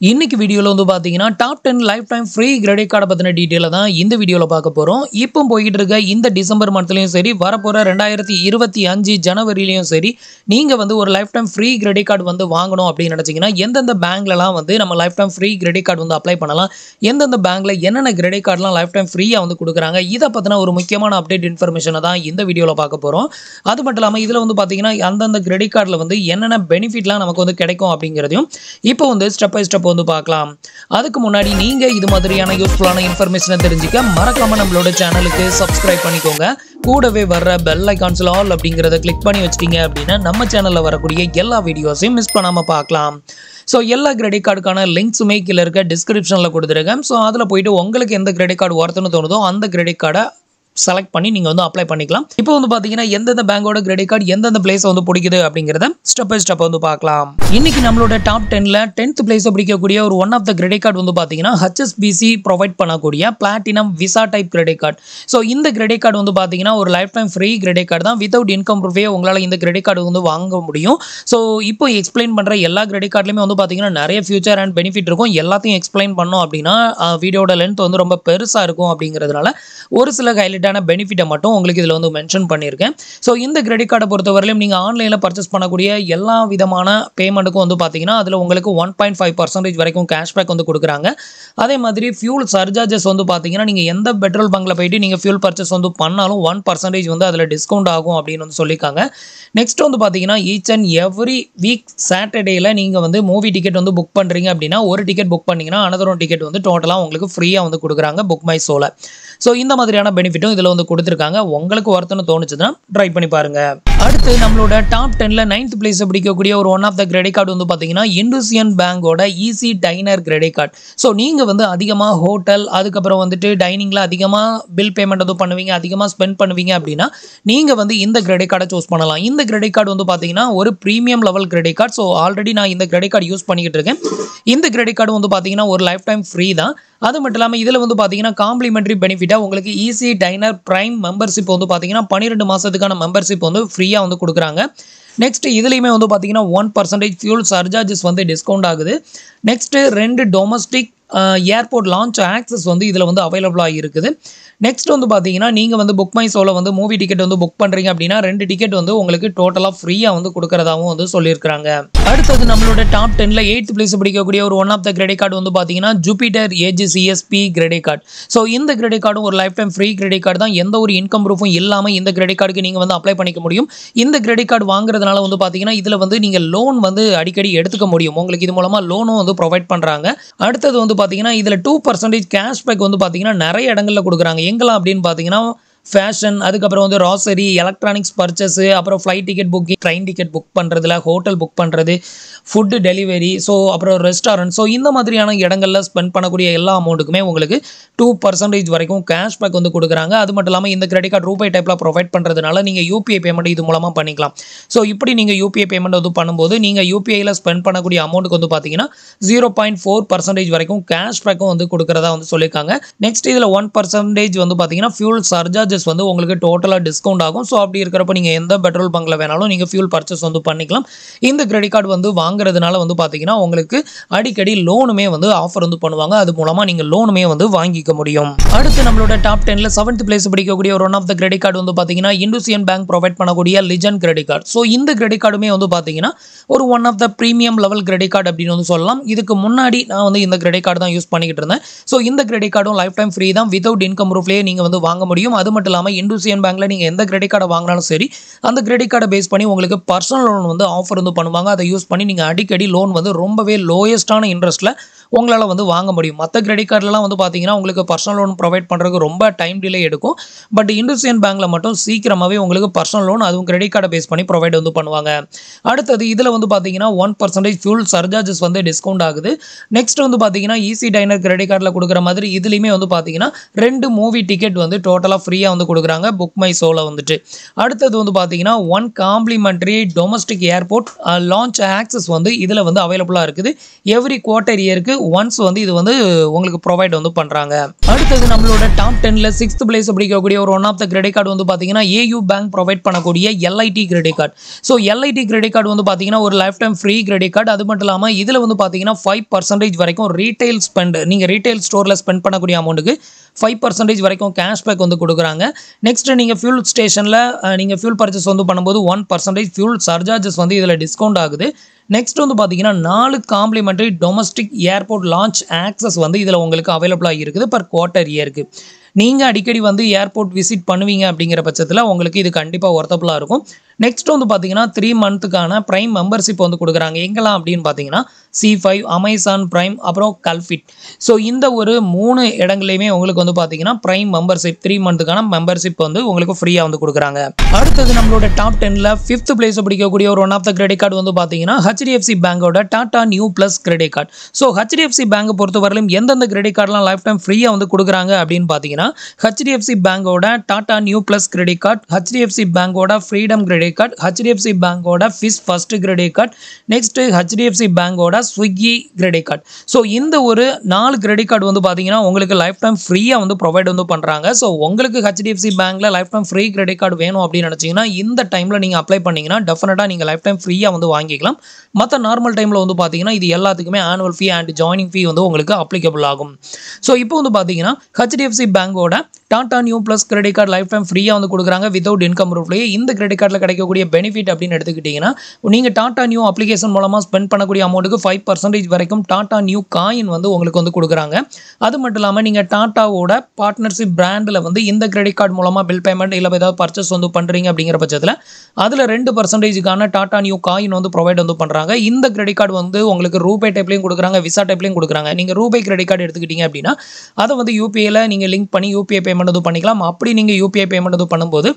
இன்னைக்கு வீடியோல வந்து பாத்தீங்கன்னா top 10 life time free credit கார்டை பத்தின டீடைல தான் இந்த வீடியோல பார்க்க போறோம். இப்போ போயிட்டு இருக்க இந்த டிசம்பர் மந்த்லயும் சரி, வரப்போற 2025 ஜனவரிலயும் சரி, நீங்க வந்து ஒரு life time free credit card வந்து வாங்கணும் அப்படின்னு நினைச்சீங்கன்னா எந்தெந்த பேங்க்லலாம் வந்து நம்ம life time free credit card வந்து அப்ளை பண்ணலாம், எந்தெந்த பேங்க்ல என்னென்ன கிரெடிட் கார்டுலாம் லைஃப் டைம் ஃப்ரீயா வந்து கொடுக்குறாங்க, இதை பத்தின ஒரு முக்கியமான அப்டேட் இன்ஃபர்மேஷனை தான் இந்த வீடியோல பார்க்க போறோம். அது மட்டும் இல்லாமல் இதுல வந்து பாத்தீங்கன்னா அந்தந்த கிரெடிட் கார்டில் வந்து என்னென்ன பெனிஃபிட்லாம் நமக்கு வந்து கிடைக்கும் அப்படிங்கிறதையும் இப்போ வந்து ஸ்டெப் பை ஸ்டெப் வந்து பார்க்கலாம். அதுக்கு முன்னாடி நீங்க இது மாதிரியான யூஸ்ஃபுல்லான இன்ஃபர்மேஷனை தெரிஞ்சுக்க மறக்காம நம்மளோட சேனலுக்கு சப்ஸ்கிரைப் பண்ணிக்கோங்க. கூடவே வர்ற பெல் ஐகான்ஸ்ல ஆல் அப்படிங்கறத கிளிக் பண்ணி வச்சிட்டீங்க அப்படின்னா நம்ம சேனல்ல வரக்கூடிய எல்லா வீடியோஸையும் மிஸ் பண்ணாம பார்க்கலாம். ஸோ எல்லா கிரெடிட் கார்டுக்கான லிங்க்ஸுமே கீழே இருக்க டிஸ்கிரிப்ஷனில் கொடுத்துருக்கேன். ஸோ அதில் போயிட்டு உங்களுக்கு எந்த கிரெடிட் கார்டு ஒருத்தன்னு தோணுதோ அந்த கிரெடிட் கார்டை செலக்ட் பண்ணி நீங்க வந்து அப்ளை பண்ணிக்கலாம். இப்போ வந்து பாத்தீங்கன்னா எந்தெந்த பேங்கோட கிரெடிட் கார்டு எந்தெந்த பிளேஸ் வந்து பிடிக்குது அப்படிங்கறத ஸ்டெப் பை ஸ்டெப் வந்து பார்க்கலாம். இன்னைக்கு நம்மளோட டாப் 10ல 10th பிளேஸ் பிடிக்கக்கூடிய ஒரு one of the credit card வந்து பாத்தீங்கன்னா HSBC ப்ரொவைட் பண்ணக்கூடிய platinum Visa type credit card. So இந்த கிரெடிட் கார்டு வந்து பாத்தீங்கன்னா ஒரு life time free credit card தான். வித்வுட் இன்கம் ப்ரூஃபே உங்களால இந்த கிரெடிட் கார்டு வந்து வாங்க முடியும். ஸோ இப்போ எக்ஸ்பிளைன் பண்ற எல்லா கிரெடிட் கார்டுலையுமே வந்து பாத்தீங்கன்னா நிறைய ஃபியூச்சர் அண்ட் பெனிஃபிட் இருக்கும். எல்லாத்தையும் எக்ஸ்பிளைன் பண்ணோம் அப்படின்னா வீடியோட லென்த் வந்து ரொம்ப பெருசா இருக்கும். அப்படிங்கிறதுனால ஒரு சில ஹைலைட்டான பெனிஃபிட்டை மட்டும் உங்களுக்கு இதுல வந்து மென்ஷன் பண்ணியிருக்கேன். ஸோ இந்த கிரெடிட் கார்டை பொறுத்தவரையிலும் நீங்க ஆன்லைன்ல பர்ச்சேஸ் பண்ணக்கூடிய எல்லா விதமான பேமெண்ட்டுக்கும் வந்து பாத்தீங்கன்னா அதுல உங்களுக்கு 1.5% வரைக்கும் கேஷ்பேக் வந்து கொடுக்குறாங்க. அதே மாதிரி ஃபியூல் சர்சார்ஜஸ் வந்து பாத்தீங்கன்னா நீங்க எந்த பெட்ரோல் பங்க்ல போயிட்டு நீங்க ஃபியூல் பர்ச்சேஸ் வந்து பண்ணாலும் 1% வந்து அதுல டிஸ்கவுண்ட் ஆகும் அப்படின்னு வந்து சொல்லியிருக்காங்க. நெக்ஸ்ட் வந்து பாத்தீங்கன்னா ஈச் அண்ட் எவ்ரி வீக் சாட்டர்டேல நீங்க வந்து மூவி டிக்கெட் வந்து புக் பண்றீங்க அப்படின்னா ஒரு டிக்கெட் புக் பண்ணீங்கன்னா அனதர் ஒன் டிக்கெட் வந்து டோட்டலா உங்களுக்கு ஃப்ரீயா வந்து கொடுக்குறாங்க புக் மை ஷோல. ஸோ இந்த மாதிரியான பெனிஃபிட்டும் இதுல வந்து கொடுத்துருக்காங்க. உங்களுக்கு ஒருத்தனை தோணுச்சுன்னா ட்ரை பண்ணி பாருங்க. அடுத்து நம்மளோட டாப் 10ல 9th பிளேஸ் பிடிக்கக்கூடிய ஒரு one of the credit card வந்து பாத்தீங்கன்னா இண்டஸ்இண்ட் பேங்கோட easy diner credit card. So நீங்க வந்து அதிகமா ஹோட்டல் அதுக்கப்புறம் வந்துட்டு டைனிங்ல அதிகமா பில் பேமெண்ட் வந்து பண்ணுவீங்க, அதிகமா ஸ்பெண்ட் பண்ணுவீங்க அப்படின்னா நீங்க வந்து இந்த கிரெடிட் கார்டை சூஸ் பண்ணலாம். இந்த கிரெடிட் கார்டு வந்து பாத்தீங்கன்னா ஒரு premium level credit card. So already நான் இந்த கிரெடிட் கார்டு யூஸ் பண்ணிக்கிட்டு இருக்கேன். இந்த கிரெடிட் கார்டு வந்து பாத்தீங்கன்னா ஒரு லைஃப் டைம் ஃப்ரீ தான். அது மட்டும் இல்லாமல் இதில் வந்து பார்த்தீங்கன்னா காம்ப்ளிமெண்ட்ரி பெனிஃபிட்டாக உங்களுக்கு ஈஸி டைனர் பிரைம் மெம்பர்ஷிப் வந்து பார்த்தீங்கன்னா 12 மாதத்துக்கான மெம்பர்ஷிப் வந்து ஃப்ரீயாக வந்து கொடுக்குறாங்க. நெக்ஸ்ட் இதுலேயுமே வந்து பார்த்தீங்கன்னா 1% ஃபியூல் சர்சார்ஜஸ் வந்து டிஸ்கவுண்ட் ஆகுது. Next 2 domestic airport lounge access வந்து இதில் வந்து அவைலபிளாக இருக்குது. நெக்ஸ்ட் வந்து பார்த்தீங்கன்னா நீங்கள் வந்து புக் மை ஷோவில் வந்து மூவி டிக்கெட் வந்து புக் பண்ணுறீங்க அப்படின்னா 2 டிக்கெட் வந்து உங்களுக்கு டோட்டலாக ஃப்ரீயாக வந்து கொடுக்குறதாகவும் வந்து சொல்லியிருக்காங்க. அடுத்தது நம்மளோட டாப் 10ல 8th பிளேஸ் பிடிக்கக்கூடிய ஒரு one of the credit card வந்து பார்த்தீங்கன்னா Jupiter Edge CSB credit card. So இந்த கிரெடிட் கார்டும் ஒரு life time free credit card தான். எந்த ஒரு இன்கம் ப்ரூஃபும் இல்லாமல் இந்த கிரெடிட் கார்டுக்கு நீங்கள் வந்து அப்ளை பண்ணிக்க முடியும். இந்த கிரெடிட் கார்டு வாங்குறதுனால வந்து பார்த்தீங்கன்னா இதில் வந்து நீங்கள் லோன் வந்து அடிக்கடி எடுத்துக்க முடியும். உங்களுக்கு இது மூலமாக லோனும் வந்து ப்ரொவைட் பண்ணுறாங்க. அடுத்தது வந்து பார்த்தீங்கன்னா இதில் 2% கேஷ்பேக் வந்து பார்த்தீங்கன்னா நிறைய இடங்களில் கொடுக்குறாங்க. எங்கெல்லாம் அப்படின்னு பார்த்தீங்கன்னா ஃபேஷன், அதுக்கப்புறம் வந்து ராசரி, எலக்ட்ரானிக்ஸ் பர்ச்சேஸ், அப்புறம் flight ticket booking, train ticket book பண்ணுறதுல, ஹோட்டல் புக் பண்ணுறது, ஃபுட்டு டெலிவரி, ஸோ அப்புறம் ரெஸ்டாரண்ட், ஸோ இந்த மாதிரியான இடங்களில் ஸ்பெண்ட் பண்ணக்கூடிய எல்லா அமௌண்ட்டுக்குமே உங்களுக்கு 2% வரைக்கும் கேஷ்பேக் வந்து கொடுக்குறாங்க. அது மட்டும் இல்லாமல் இந்த கிரெடிட் கார்டு ரூபாய் டைப்பில் ப்ரொவைட் பண்ணுறதுனால நீங்கள் யூபிஐ பேமெண்ட் இது மூலமாக பண்ணிக்கலாம். ஸோ இப்படி நீங்கள் யூபிஐ பேமெண்ட் வந்து பண்ணும்போது நீங்கள் யூபிஐயில் ஸ்பெண்ட் பண்ணக்கூடிய அமௌண்ட்டுக்கு வந்து பார்த்தீங்கன்னா 0.4% வரைக்கும் கேஷ்பேக்கும் வந்து கொடுக்குறதா வந்து சொல்லியிருக்காங்க. நெக்ஸ்ட் இதில் 1% வந்து பார்த்தீங்கன்னா ஃபியூல் சர்ஜார்ஜஸ் வந்து உங்களுக்கு டோட்டலாக டிஸ்கவுண்ட் ஆகும். ஸோ அப்படி இருக்கிறப்ப நீங்கள் எந்த பெட்ரோல் பங்க்ல வேணாலும் நீங்கள் ஃபியூல் பர்ச்சேஸ் வந்து பண்ணிக்கலாம். இந்த கிரெடிட் கார்டு வந்து வாங்குறதுனால வந்து பார்த்தீங்கன்னா உங்களுக்கு அடிக்கடி லோனுமே வந்து ஆஃபர் வந்து பண்ணுவாங்க. அது மூலமாக நீங்கள் லோனுமே வந்து வாங்கிக்க முடியும். அடுத்து நம்மளோட டாப் 10ல 7th பிளேஸ் பிடிக்கக்கூடிய ஒரு one of the credit card வந்து பார்த்தீங்கன்னா இண்டஸ்இண்ட் பேங்க் ப்ரொவைட் பண்ணக்கூடிய லிஜெண்ட் கிரெடிட் கார்டு. ஸோ இந்த கிரெடிட் கார்டுமே வந்து பார்த்தீங்கன்னா ஒரு one of the premium level credit card அப்படின்னு வந்து சொல்லலாம். இதுக்கு முன்னாடி நான் வந்து இந்த கிரெடிட் கார்டு தான் யூஸ் பண்ணிக்கிட்டு இருந்தேன். ஸோ இந்த கிரெடிட் கார்டும் லைஃப் டைம் ஃப்ரீ தான். வித்வுட் இன்கம் ப்ரூஃப்லேயே நீங்கள் வந்து வாங்க முடியும். அது மட்டும் இல்லாமல் இண்டஸ்இண்ட் பேங்க்ல நீங்கள் எந்த கிரெடிட் கார்டை வாங்கினாலும் சரி அந்த கிரெடிட் கார்டை பேஸ் பண்ணி உங்களுக்கு பர்சனல் லோன் வந்து ஆஃபர் வந்து பண்ணுவாங்க. அதை யூஸ் பண்ணி நீங்கள் அடிக்கடி லோன் வந்து ரொம்பவே லோயஸ்டான இன்ட்ரெஸ்ட்டில் உங்களால் வந்து வாங்க முடியும். மற்ற கிரெடிட் கார்டுலாம் வந்து பார்த்தீங்கன்னா உங்களுக்கு பர்சனல் லோன் ப்ரொவைட் பண்ணுறதுக்கு ரொம்ப டைம் டிலே எடுக்கும். பட் இண்டஸ்இண்ட் பேங்க்ல மட்டும் சீக்கிரமாகவே உங்களுக்கு பர்சனல் லோன் அதுவும் கிரெடிட் கார்டை பேஸ் பண்ணி ப்ரொவைட் வந்து பண்ணுவாங்க. அடுத்தது இதில் வந்து பார்த்தீங்கன்னா 1% ஃபியூல் சர்ஜார்ஜஸ் வந்து டிஸ்கவுண்ட் ஆகுது. நெக்ஸ்ட் வந்து பார்த்தீங்கன்னா ஈஸி டைனர் கிரெடிட் கார்டில் கொடுக்குற மாதிரி இதுலையுமே வந்து பார்த்தீங்கன்னா 2 மூவி டிக்கெட் வந்து டோட்டலாக ஃப்ரீயாக வந்து கொடுக்குறாங்க புக் மை ஷோவில் வந்துட்டு. அடுத்தது வந்து பார்த்தீங்கன்னா 1 complimentary domestic airport lounge access வந்து இதில் வந்து அவைலபிளாக இருக்குது. எவ்ரி குவார்ட்டர் இயருக்கு ஒன்ஸ் வந்து இது வந்து உங்களுக்கு ப்ரொவைட் வந்து பண்றாங்க. அடுத்தது நம்மளோட டாப் 10ல 6th பிளேஸ் பிடிக்கக்கூடிய ஒரு one of the credit card வந்து பாத்தீங்கன்னா AU பேங்க் ப்ரொவைட் பண்ணக்கூடிய LIT credit card. So LIT credit card வந்து பாத்தீங்கன்னா ஒரு life time free credit card. அது மட்டும் இல்லாமல் இதுல வந்து பாத்தீங்கன்னா 5% வரைக்கும் ரீட்டைல் ஸ்பெண்ட், நீங்க ரீட்டைல் ஸ்டோர்ல ஸ்பெண்ட் பண்ணக்கூடிய அமௌண்ட்டுக்கு 5% வரைக்கும் கேஷ்பேக் வந்து கொடுக்குறாங்க. நெக்ஸ்ட் நீங்க ஃபியூல் ஸ்டேஷன்ல நீங்க ஃபியூல் பர்ச்சேஸ் வந்து பண்ணும்போது 1% ஃபியூல் சர்சார்ஜஸ் வந்து இதுல டிஸ்கவுண்ட் ஆகுது. நெக்ஸ்ட் வந்து பார்த்தீங்கன்னா 4 complementary domestic airport lounge access வந்து இதில் உங்களுக்கு அவைலபிளாக இருக்குது பர் குவார்ட்டர் இயருக்கு. நீங்கள் அடிக்கடி வந்து ஏர்போர்ட் விசிட் பண்ணுவீங்க அப்படிங்கிற பட்சத்தில் உங்களுக்கு இது கண்டிப்பாக ஒர்த்தபுளாக இருக்கும். நெக்ஸ்ட் வந்து பார்த்தீங்கன்னா 3 மந்த்துக்கான ப்ரைம் மெம்பர்ஷிப் வந்து கொடுக்குறாங்க. எங்கெல்லாம் அப்படின்னு பார்த்தீங்கன்னா C5, அமேசான் பிரைம், அப்புறம் கல்ஃபிட். ஸோ இந்த ஒரு 3 இடங்களையுமே உங்களுக்கு வந்து பார்த்தீங்கன்னா ப்ரைம் மெம்பர்ஷிப் 3 மந்த்துக்கான மெம்பர்ஷிப் வந்து உங்களுக்கு ஃப்ரீயாக வந்து கொடுக்குறாங்க. அடுத்தது நம்மளோட டாப் 10ல 5th பிளேஸ் பிடிக்கக்கூடிய ஒரு one of the credit card வந்து பார்த்தீங்கன்னா HDFC பேங்கோட Tata Neu plus credit card. So HDFC பேங்கை பொறுத்தவரையிலும் எந்தெந்த கிரெடிட் கார்டெலாம் லைஃப் டைம் ஃப்ரீயாக வந்து கொடுக்குறாங்க அப்படின்னு பார்த்தீங்கன்னா HDFC பேங்கோட Tata Neu plus credit card, HDFC பேங்கோட ஃப்ரீடம் கிரெடிட் கார்டு, HDFC பேங்கோட ஃபிஷ் first credit card, next HDFC பேங்கோட ஸ்விக்கி கிரெடிட் கார்டு. ஸோ இந்த ஒரு 4 கிரெடிட் கார்டு வந்து பார்த்தீங்கன்னா உங்களுக்கு லைஃப் டைம் ஃப்ரீயாக வந்து ப்ரொவைட் வந்து பண்ணுறாங்க. ஸோ உங்களுக்கு HDFC பேங்க்ல life time free credit card வேணும் அப்படின்னு நினச்சிங்கன்னா இந்த டைமில் நீங்கள் அப்ளை பண்ணிங்கன்னா டெஃபினட்டாக நீங்கள் லைஃப் டைம் ஃப்ரீயாக வந்து வாங்கிக்கலாம். மற்ற நார்மல் டைமில் வந்து பார்த்தீங்கன்னா இது எல்லாத்துக்குமே ஆனுவல் ஃபீ அண்ட் ஜாயினிங் ஃபீ வந்து உங்களுக்கு அப்ளிகபிள் ஆகும். ஸோ இப்போ வந்து பார்த்தீங்கன்னா HDFC பேங்கோட Tata Neu plus credit card lifetime ஃப்ரீயாக வந்து கொடுக்குறாங்க வித்தவுட் இன்கம் ப்ரூஃப்லேயே. இந்த கிரெடிட் கார்டில் கிடைக்கக்கூடிய பெனிஃபிட் அப்படின்னு எடுத்துக்கிட்டிங்கன்னா நீங்கள் டாடா நியூ அப்ளிகேஷன் மூலமாக ஸ்பெண்ட் பண்ணக்கூடிய அமௌண்ட்டுக்கு 5% வரைக்கும் டாடா நியூ காயின் வந்து உங்களுக்கு வந்து கொடுக்குறாங்க. அது மட்டும் இல்லாமல் நீங்கள் டாட்டாவோட பார்ட்னர்ஷிப் பிராண்டில் வந்து இந்த கிரெடிட் கார்டு மூலமாக பில் பேமெண்ட் இல்லை ஏதாவது பர்ச்சேஸ் வந்து பண்ணுறீங்க அப்படிங்கிற பட்சத்தில் அதில் 2%க்கான டாடா நியூ காயின் வந்து ப்ரொவைட் வந்து பண்ணுறாங்க. இந்த கிரெடிட் கார்டு வந்து உங்களுக்கு ரூபே டைப்லையும் கொடுக்குறாங்க, விசா டைப்லையும் கொடுக்குறாங்க. நீங்கள் ரூபே கிரெடிட் கார்டு எடுத்துக்கிட்டீங்க அப்படின்னா அதை வந்து யூபிஐயில் நீங்கள் லிங்க் பண்ணி யூபிஐ பேமெண்ட் வந்து பண்ணிக்கலாம். அப்படி நீங்கள் யூபிஐ பேமெண்ட் வந்து பண்ணும்போது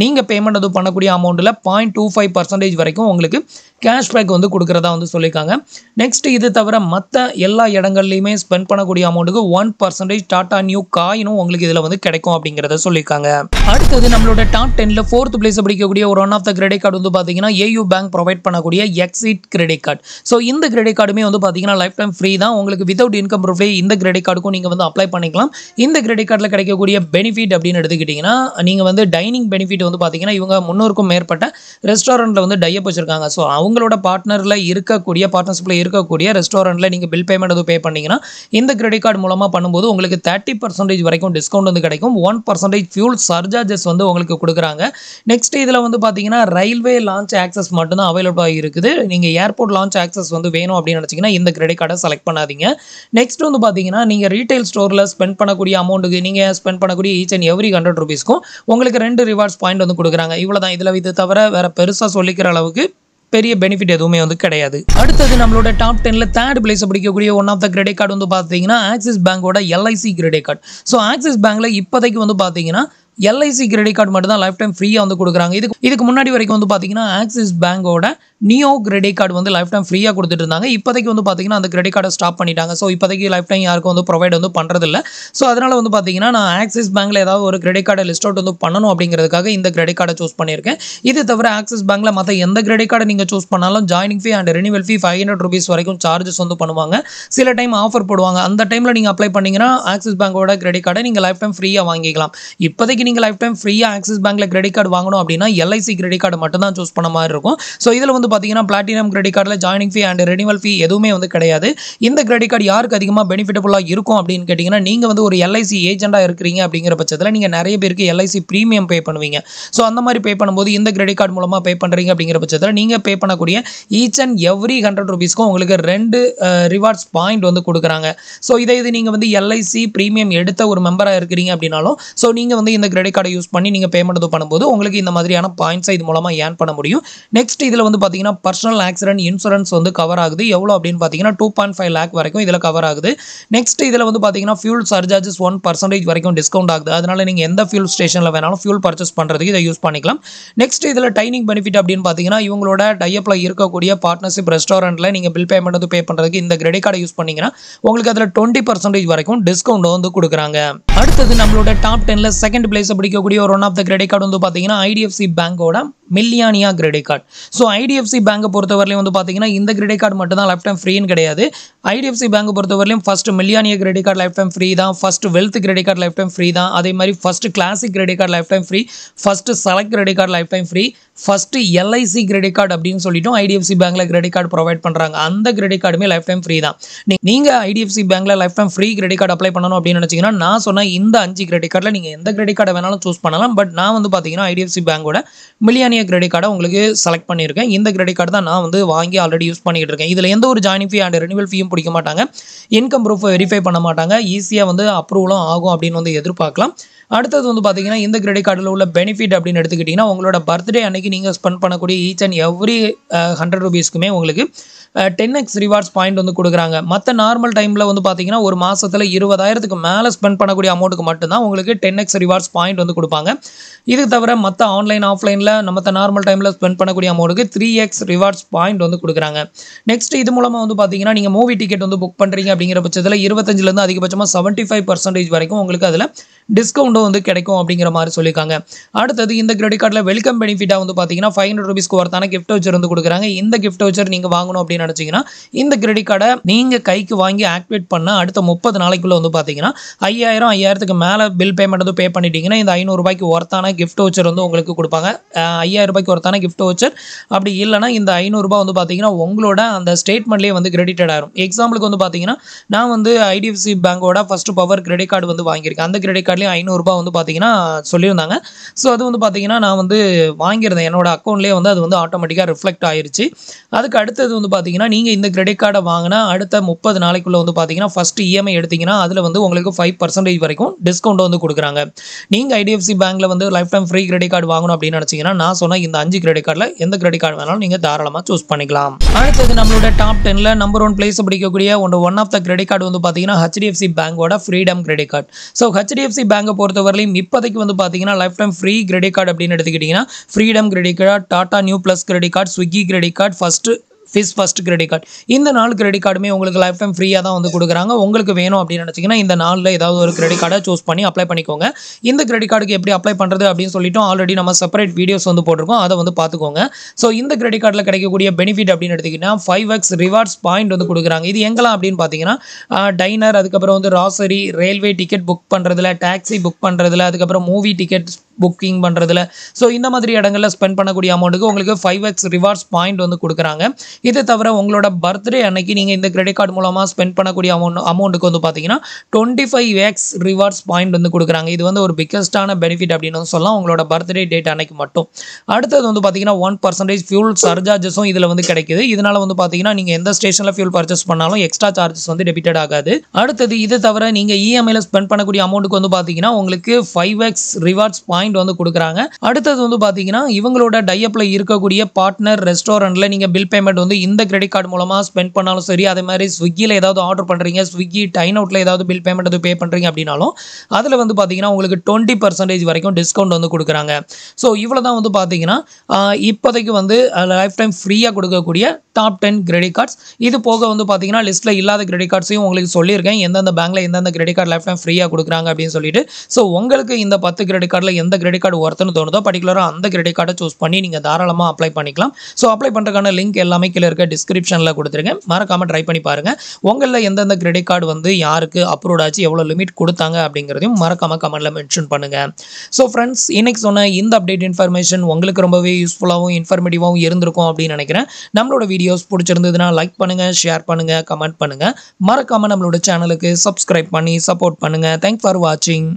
நீங்கள் பேமெண்ட் வந்து பண்ணக்கூடிய அமௌண்ட்டில் 0.25% வரைக்கும் உங்களுக்கு கேஷ்பேக் வந்து கொடுக்குறதா வந்து சொல்லியிருக்காங்க. நெக்ஸ்ட் இது தவிர மற்ற எல்லா இடங்கள்லையுமே ஸ்பெண்ட் பண்ணக்கூடிய அமௌண்ட்டுக்கு 1% டாடா நியூ காயினும் உங்களுக்கு இதில் வந்து கிடைக்கும் அப்படிங்கிறத சொல்லியிருக்காங்க. அடுத்தது நம்மளோட டாப் 10ல 4th பிளேஸ் பிடிக்கக்கூடிய ஒரு one of the credit card வந்து பார்த்தீங்கன்னா AU பேங்க் ப்ரொவைட் பண்ணக்கூடிய எக்ஸிட் கிரெடிட் கார்டு. ஸோ இந்த கிரெடிட் கார்டுமே வந்து பார்த்தீங்கன்னா லைஃப் டைம் ஃப்ரீ தான். உங்களுக்கு வித்தவுட் இன்கம் ப்ரூஃப்லே இந்த கிரெடிட் கார்டுக்கும் நீங்கள் வந்து அப்ளை பண்ணிக்கலாம். இந்த கிரெடிட் கார்டில் கிடைக்கக்கூடிய பெனிஃபிட் அப்படின்னு எடுத்துக்கிட்டிங்கன்னா நீங்கள் வந்து டைனிங் பெனிஃபிட் வந்து பார்த்தீங்கன்னா இவங்க 300க்கும் மேற்பட்ட ரெஸ்டாரண்ட்டில் வந்து டைப் வச்சிருக்காங்க. ஸோ அவங்களோட பார்ட்னரில் இருக்கக்கூடிய பார்ட்னர்ஷிப்பில் இருக்கக்கூடிய ரெஸ்டாரண்ட்டில் நீங்கள் பில் பேமெண்ட் வந்து பே பண்ணிங்கன்னா இந்த கிரெடிட் கார்டு மூலமாக பண்ணும்போது உங்களுக்கு 30% வரைக்கும் டிஸ்கவுண்ட் வந்து கிடைக்கும். 1% ஃபியூல் சர்சார்ஜஸ் வந்து உங்களுக்கு கொடுக்குறாங்க. நெக்ஸ்ட் இதில் வந்து பார்த்தீங்கன்னா ரயில்வே லான்ச் ஆக்சஸ் மட்டும்தான் அவைலபிளாக இருக்குது. நீங்கள் ஏர்போர்ட் லான்ச் ஆக்சஸ் வந்து வேணும் அப்படின்னு நினச்சிங்கன்னா இந்த கிரெடிட் கார்டை செலக்ட் பண்ணாதீங்க. நெக்ஸ்ட் வந்து பார்த்தீங்கன்னா நீங்கள் ரீட்டைல் ஸ்டோரில் ஸ்பெண்ட் பண்ணக்கூடிய அமௌண்ட்டுக்கு நீங்கள் ஸ்பெண்ட் பண்ணக்கூடிய ஈச் அண்ட் எவ்ரி 100 ரூபீஸ்க்கும் உங்களுக்கு 2 ரிவார்ட்ஸ் பாயிண்ட் வந்து கொடுக்குறாங்க. இவ்வளோதான். இதில் இது தவிர வேற பெருசாக சொல்லிக்கிற அளவுக்கு பெரிய பெனிஃபிட் எதுவுமே வந்து கிடையாது. அடுத்தது நம்மளோட டாப் 10ல 3rd பிளேஸ் பிடிக்கக்கூடிய one of the credit card வந்து பார்த்தீங்கன்னா ஆக்சிஸ் பேங்கோட LIC credit card. So Axis பேங்க்ல இப்போதைக்கு வந்து பார்த்தீங்கன்னா LIC கிரெடிட் கார்டு மட்டும் தான் லைஃப் டைம் ஃப்ரீயாக வந்து கொடுக்குறாங்க. இதுக்கு முன்னாடி வரைக்கும் வந்து பார்த்தீங்கன்னா ஆக்சிஸ் பேங்கோட நியோ கிரெடிட் கார்டு வந்து லைஃப் டைம் ஃப்ரீயாக கொடுத்துட்டு இருந்தாங்க. இப்போதைக்கு வந்து பார்த்தீங்கன்னா அந்த கிரெடிட் கார்டை ஸ்டாப் பண்ணிட்டாங்க. ஸோ இப்போதைக்கு லைஃப் டைம் யாருக்கும் வந்து ப்ரொவைட் வந்து பண்ணுறதில்ல. ஸோ அதனால் வந்து பார்த்தீங்கன்னா நான் ஆக்சிஸ் பேங்க்கில் ஏதாவது ஒரு கிரெடிட் கார்டை லிஸ்ட் அவுட் வந்து பண்ணணும் அப்படிங்கிறதுக்காக இந்த கிரெடிட் கார்டை சூஸ் பண்ணியிருக்கேன். இது தவிர ஆக்சிஸ் பேங்க்கில் மற்ற எந்த கிரெடிட் கார்டை நீங்கள் சூஸ் பண்ணாலும் joining fee and renewal fee 500 rupees வரைக்கும் சார்ஜஸ் வந்து பண்ணுவாங்க. சில டைம் ஆஃபர் போடுவாங்க. அந்த டைமில் நீங்கள் அப்ளை பண்ணிங்கன்னா ஆக்சிஸ் பேங்கோட கிரெடிட் கார்டை நீங்கள் லைஃப் டைம் ஃப்ரீயாக வாங்கிக்கலாம். இப்போதைக்கு நீங்கள் லைஃப் டைம் ஃப்ரீயாக ஆக்சிஸ் பேங்க்ல கிரெடிட் கார்டு வாங்கணும் அப்படின்னா LIC கிரெடிட் கார்டு மட்டும் தான் சூஸ் பண்ண மாதிரி இருக்கும். ஸோ இதில் வந்து பார்த்தீங்கன்னா பிளாட்டினம் கிரெடிட் கார்டில் ஜாயினிங் ஃபீ அண்ட் ரெனிவல் ஃபீ எதுவுமே வந்து கிடையாது. இந்த கிரெடிட் கார்டு யாருக்கு அதிகமாக பெனிஃபிட்டபுளாக இருக்கும் அப்படின்னு கேட்டிங்கன்னா நீங்கள் வந்து ஒரு LIC ஏஜெண்டாக இருக்கிறீங்க அப்படிங்கிற பட்சத்தில் நீங்கள் நிறைய பேருக்கு LIC ப்ரீமியம் பே பண்ணுவீங்க. ஸோ அந்த மாதிரி பே பண்ணும்போது இந்த கிரெடிட் கார்டு மூலமாக பே பண்ணுறீங்க அப்படிங்கிற பட்சத்தில் நீங்கள் பே பண்ணக்கூடிய ஈச் அண்ட் எவ்ரி 100 ரூபீஸ்க்கும் உங்களுக்கு 2 ரிவார்ட்ஸ் பாயிண்ட் வந்து கொடுக்குறாங்க. ஸோ இது நீங்கள் வந்து LIC ப்ரீமியம் எடுத்த ஒரு மெம்பராக இருக்கிறீங்க அப்படின்னாலும் ஸோ நீங்கள் வந்து இந்த கிரெடிட் கார்டை யூஸ் பண்ணி நீங்கள் பேமெண்ட் பண்ணும்போது உங்களுக்கு இந்த மாதிரியான பாயிண்ட்ஸை இது மூலமாக ஏர்ன் பண்ண முடியும். நெக்ஸ்ட் இதில் வந்து பார்த்தீங்கன்னா பர்சனல் ஆக்சிடென்ட் இன்சூரன்ஸ் வந்து கவர் ஆகுது. எவ்வளோ அப்படின்னு பார்த்தீங்கன்னா 2.5 லேக் வரைக்கும் இதில் கவர் ஆகுது. நெக்ஸ்ட் இதில் வந்து பார்த்தீங்கன்னா ஃபியூல் சர்சார்ஜஸ் 1% வரைக்கும் டிஸ்கவுண்ட் ஆகுது. அதனால நீங்கள் எந்த ஃபியூல் ஸ்டேஷனில் வேணாலும் ஃபியூல் பர்ச்சேஸ் பண்ணுறதுக்கு இதை யூஸ் பண்ணிக்கலாம். நெக்ஸ்ட் இதில் டைனிங் பெனிஃபிட் அப்படின்னு பார்த்தீங்கன்னா இவங்களோட டைப்பில் இருக்கக்கூடிய பார்ட்னர்ஷிப் ரெஸ்டாரண்ட்டில் நீங்கள் பில் பேமெண்ட் வந்து பே பண்ணுறதுக்கு இந்த கிரெடிட் கார்டை யூஸ் பண்ணிங்கன்னா உங்களுக்கு அதில் 20% வரைக்கும் டிஸ்கவுண்ட் வந்து கொடுக்குறாங்க. அடுத்தது நம்மளோட டாப் 10ல 2nd பிளேஸ் பிளேஸ் பிடிக்கக்கூடிய ஒரு one of the credit card வந்து பார்த்தீங்கன்னா ஐடிஎஃப்சி பேங்கோட millennia credit card. So IDFC பேங்கை பொறுத்தவரையிலும் வந்து பார்த்தீங்கன்னா இந்த கிரெடிட் கார்டு மட்டும் தான் லைஃப் டைம் ஃப்ரீன்னு கிடையாது. ஐடிஎஃப்சி பேங்கை பொறுத்தவரையிலும் first millennia credit card life time free தான், first wealth credit card life time free தான், அதே மாதிரி first classic credit card life time free, first select credit card life time free, first LIC credit card அப்படின்னு சொல்லிட்டு IDFC பேங்க்ல credit card provide பண்றாங்க. அந்த credit கார்டுமே லைஃப் டைம் ஃப்ரீ தான். நீங்க ஐடிஎஃப்சி பேங்க்ல life time free credit card apply பண்ணணும் அப்படின்னு நினைச்சீங்கன்னா நான் சொன்ன இந்த 5 கிரெடிட் கார்டில் நீங்க எந்த கிரெடிட் கார்டை வேணாலும் சூஸ் பண்ணலாம். பட் நான் வந்து பார்த்தீங்கன்னா ஐடிஎஃப்சி பேங்கோட மில்லியானியா கிரெடிட் கார்டை உங்களுக்கு செலக்ட் பண்ணியிருக்கேன். இந்த கிரெடிட் கார்டு தான் நான் வந்து வாங்கி ஆல்ரெடி யூஸ் பண்ணிட்டு இருக்கேன். இதில் எந்த ஒரு ஜாயினிங் ஃபீ அண்ட் ரெனிவல் ஃபீயும் பிடிக்க மாட்டாங்க, இன்கம் ப்ரூஃப் வெரிஃபை பண்ண மாட்டாங்க, ஈஸியாக வந்து அப்ரூவலும் ஆகும் அப்படின்னு வந்து எதிர்பார்க்கலாம். அடுத்தது வந்து பார்த்தீங்கன்னா இந்த கிரெடிட் கார்டில் உள்ள பெனிஃபிட் அப்படின்னு எடுத்துக்கிட்டிங்கன்னா உங்களோட பர்த்டே அன்னைக்கு நீங்கள் ஸ்பெண்ட் பண்ணக்கூடிய ஈச் அண்ட் எவ்ரி 100 ரூபீஸ்க்குமே உங்களுக்கு 10x ரிவார்ட்ஸ் பாயிண்ட் வந்து கொடுக்குறாங்க. மற்ற நார்மல் டைமில் வந்து பார்த்தீங்கன்னா ஒரு மாதத்தில் 20,000க்கு மேலே ஸ்பெண்ட் பண்ணக்கூடிய அமௌண்ட்டுக்கு மட்டும்தான் உங்களுக்கு 10x ரிவார்ட்ஸ் பாயிண்ட் வந்து கொடுப்பாங்க. இது தவிர மற்ற ஆன்லைன் ஆஃப்லைனில் மற்ற நார்மல் டைமில் ஸ்பெண்ட் பண்ணக்கூடிய அமௌண்ட்டுக்கு 3x ரிவார்ட்ஸ் பாயிண்ட் வந்து கொடுக்குறாங்க. நெக்ஸ்ட் இது மூலமாக வந்து பார்த்தீங்கன்னா நீங்கள் மூவி டிக்கெட் வந்து புக் பண்ணுறீங்க அப்படிங்கிற பட்சத்தில் 25லேருந்து அதிகபட்சமாக 75% வரைக்கும் உங்களுக்கு அதில் டிஸ்கவுண்ட்டும் வந்து கிடைக்கும் அப்படிங்கிற மாதிரி சொல்லியிருக்காங்க. அடுத்தது இந்த கிரெடிட் கார்டில் வெல்கம் பெனிஃபிட்டாக வந்து பார்த்தீங்கன்னா 500 ரூபீஸ்க்கு ஒருத்தான கிஃப்ட் வச்சர் வந்து கொடுக்குறாங்க. இந்த கிஃப்ட் வச்சர் நீங்கள் வாங்கணும் அப்படின்னு நினைச்சீங்கன்னா இந்த கிரெடிட் கார்டை நீங்க கைக்கு வாங்கி ஆக்டிவேட் பண்ண அடுத்த 30 நாளைக்குள்ள வந்து பாத்தீங்கன்னா 5000க்கு மேல பில் பேமெண்ட் வந்து பே பண்ணிட்டீங்கன்னா இந்த 500 ரூபாய்க்கு ஒர்த்தான கிஃப்ட் வச்சர் வந்து உங்களுக்கு கொடுப்பாங்க. 5000 ரூபாய்க்கு ஒர்த்தான கிஃப்ட் வச்சர், அப்படி இல்லைன்னா இந்த 500 ரூபாய் வந்து பாத்தீங்கன்னா உங்களோட அந்த ஸ்டேட்மெண்ட்லேயே வந்து கிரெடிட்டட் ஆகும். எக்ஸாம்பிளுக்கு வந்து பாத்தீங்கன்னா நான் வந்து ஐடிஎஃப்சி பேங்கோட ஃபர்ஸ்ட் பவர் கிரெடிட் கார்டு வந்து வாங்கியிருக்கேன். அந்த கிரெடிட் கார்ட்லேயும் 500 ரூபாய் வந்து பாத்தீங்கன்னா சொல்லியிருந்தாங்க. ஸோ அது வந்து பாத்தீங்கன்னா நான் வந்து வாங்கியிருந்தேன், என்னோட அக்கௌண்ட்லேயே வந்து அது வந்து ஆட்டோமேட்டிக்காக ரிஃப்ளெக்ட் ஆயிருச்சு. அதுக்கு அடுத்தது வந்து பாத்தீங்கன்னா நீங்க இந்த கிரெடிட் கார்டை வாங்கினா அடுத்த 30 நாளைக்குள்ள வந்து பாத்தீங்கன்னா ஃபர்ஸ்ட் இஎம்ஐ எடுத்தீங்கன்னா அதுல வந்து உங்களுக்கு 5% வரைக்கும் டிஸ்கவுண்ட் வந்து கொடுக்குறாங்க. நீங்க ஐடிஎஃப்சி பேங்க்ல வந்து life time free credit card வாங்கணும் அப்படின்னு நினைச்சீங்கன்னா நான் சொன்ன இந்த 5 கிரெடிட் கார்டில் எந்த கிரெடிட் கார்டு வேணாலும் நீங்க தாராளமா சூஸ் பண்ணிக்கலாம். அடுத்தது நம்மளோட டாப் 10ல நம்பர் 1 பிளேஸ் பிடிக்கக்கூடிய one of the credit card வந்து பாத்தீங்கன்னா HDFC பேங்கோட freedom credit card. So HDFC பேங்கை பொறுத்தவரையிலும் இப்போதைக்கு வந்து பாத்தீங்கன்னா life time free credit card அப்படின்னு எடுத்துக்கிட்டீங்கன்னா freedom credit card, Tata Neu plus credit card, Swiggy credit card, first credit card, இந்த 4 கிரெடிட் கார்டுமே உங்களுக்கு லைஃப் டைம் ஃப்ரீயாக தான் வந்து கொடுக்குறாங்க. உங்களுக்கு வேணும் அப்படின்னு நினச்சிங்கன்னா இந்த 4ல் ஏதாவது ஒரு கிரெடிட் கார்டை சூஸ் பண்ணி அப்ளை பண்ணிக்கோங்க. இந்த கிரெடிட் கார்டுக்கு எப்படி அப்ளை பண்ணுறது அப்படின்னு சொல்லிட்டு ஆல்ரெடி நம்ம செப்பரேட் வீடியோஸ் வந்து போட்டிருக்கோம், அதை வந்து பார்த்துக்கோங்க. ஸோ இந்த கிரெடிட் கார்டில் கிடைக்கக்கூடிய பெனிஃபிட் அப்படின்னு எடுத்துக்கிட்டிங்கன்னா 5x ரிவார்ட்ஸ் பாயிண்ட் வந்து கொடுக்குறாங்க. இது எங்கெல்லாம் அப்படின்னு பார்த்தீங்கன்னா டைனர், அதுக்கப்புறம் வந்து ராசரி, ரயில்வே டிக்கெட் புக் பண்ணுறதுல, டாக்ஸி புக் பண்ணுறதுல, அதுக்கப்புறம் மூவி டிக்கெட் புக்கிங் பண்ணுறதுல, ஸோ இந்த மாதிரி இடங்களில் ஸ்பெண்ட் பண்ணக்கூடிய அமௌண்ட்டுக்கு உங்களுக்கு 5x ரிவார்ட்ஸ் பாயிண்ட் வந்து கொடுக்குறாங்க. இது தவிர உங்களோட பர்த்டே அன்னைக்கு நீங்கள் இந்த கிரெடிட் கார்டு மூலமாக ஸ்பெண்ட் பண்ணக்கூடிய அமௌண்ட்டுக்கு வந்து பார்த்தீங்கன்னா 25x ரிவார்ட்ஸ் பாயிண்ட் வந்து கொடுக்குறாங்க. இது வந்து ஒரு பிக்கஸ்டான பெனிஃபிட் அப்படின்னு சொல்லலாம் உங்களோட பர்த்டே டேட் அன்னைக்கு மட்டும். அடுத்தது வந்து பார்த்தீங்கன்னா 1% ஃபியூல் சர்சார்ஜஸும் இதில் வந்து கிடைக்குது. இதனால வந்து பார்த்தீங்கன்னா நீங்கள் எந்த ஸ்டேஷனில் ஃபியூல் பர்ச்சேஸ் பண்ணாலும் எக்ஸ்ட்ரா சார்ஜஸ் வந்து டெபிட்டட் ஆகாது. அடுத்தது இது தவிர நீங்கள் இஎம்ஐயில் ஸ்பெண்ட் பண்ணக்கூடிய அமௌண்ட்டுக்கு வந்து பார்த்தீங்கன்னா உங்களுக்கு 5x ரிவார்ட்ஸ் பாயிண்ட் வந்து கொடுக்குறாங்க. அடுத்தது வந்து பார்த்தீங்கன்னா இவங்களோட டைஅப்ல இருக்கக்கூடிய பார்ட்னர் ரெஸ்டாரண்ட்ல நீங்கள் பில் பேமெண்ட் வந்து இந்த கிரெடிட் கார்டு மூலமா ஸ்பெண்ட் பண்ணாலும் சரி, அதே மாதிரி ஸ்விக்கியில் ஏதாவது ஆர்டர் பண்றீங்க, ஸ்விக்கி டைன் அவுட்ல ஏதாவது பில் பேமெண்ட் வந்து பே பண்றீங்க அப்படின்னாலும் அதில் வந்து பார்த்தீங்கன்னா உங்களுக்கு 20% வரைக்கும் டிஸ்கவுண்ட் வந்து கொடுக்குறாங்க. ஸோ இவ்வளோ தான் வந்து பார்த்தீங்கன்னா இப்போதைக்கு வந்து லைஃப் டைம் ஃப்ரீயாக கொடுக்கக்கூடிய டாப் 10 கிரெடிட் கார்ட்ஸ். இது போக வந்து பார்த்தீங்கன்னா லிஸ்ட்டில் இல்லாத கிரெடிட் கார்ட்ஸையும் உங்களுக்கு சொல்லியிருக்கேன், எந்தெந்த பேங்க்ல எந்தெந்த கிரெடிட் கார்டு லைஃப் டைம் ஃப்ரீயாக கொடுக்குறாங்க அப்படின்னு சொல்லிட்டு. ஸோ உங்களுக்கு இந்த 10 கிரெடிட் கார்டில் எந்த கிரெடிட் கார்டு ஒர்த்துன்னு தோணுதோ பர்டிகுலராக அந்த கிரெடிட் கார்டை சூஸ் பண்ணி நீங்கள் தாராளமாக அப்ளை பண்ணிக்கலாம். ஸோ அப்ளை பண்ணுறதுக்கான லிங்க் எல்லாமே கீழே இருக்க டிஸ்கிரிப்ஷனில் கொடுத்துருங்க, மறக்காமல் ட்ரை பண்ணி பாருங்கள். உங்களில் எந்தெந்த கிரெடிட் கார்டு வந்து யாருக்கு அப்ரூவ் ஆச்சு, எவ்வளோ லிமிட் கொடுத்தாங்க அப்படிங்கிறதையும் மறக்காமல் கமெண்ட்டில் மென்ஷன் பண்ணுங்கள். ஸோ ஃப்ரெண்ட்ஸ், இன்னைக்கு சொன்ன இந்த அப்டேட் இன்ஃபர்மேஷன் உங்களுக்கு ரொம்பவே யூஸ்ஃபுல்லாகவும் இன்ஃபர்மேட்டிவாகவும் இருந்திருக்கும் அப்படின்னு நினைக்கிறேன். நம்மளோட வீடியோஸ் பிடிச்சிருந்ததுன்னா லைக் பண்ணுங்கள், ஷேர் பண்ணுங்கள், கமெண்ட் பண்ணுங்கள். மறக்காமல் நம்மளோட சேனலுக்கு சப்ஸ்கிரைப் பண்ணி சப்போர்ட் பண்ணுங்கள். தேங்க்ஸ் ஃபார் வாட்சிங்.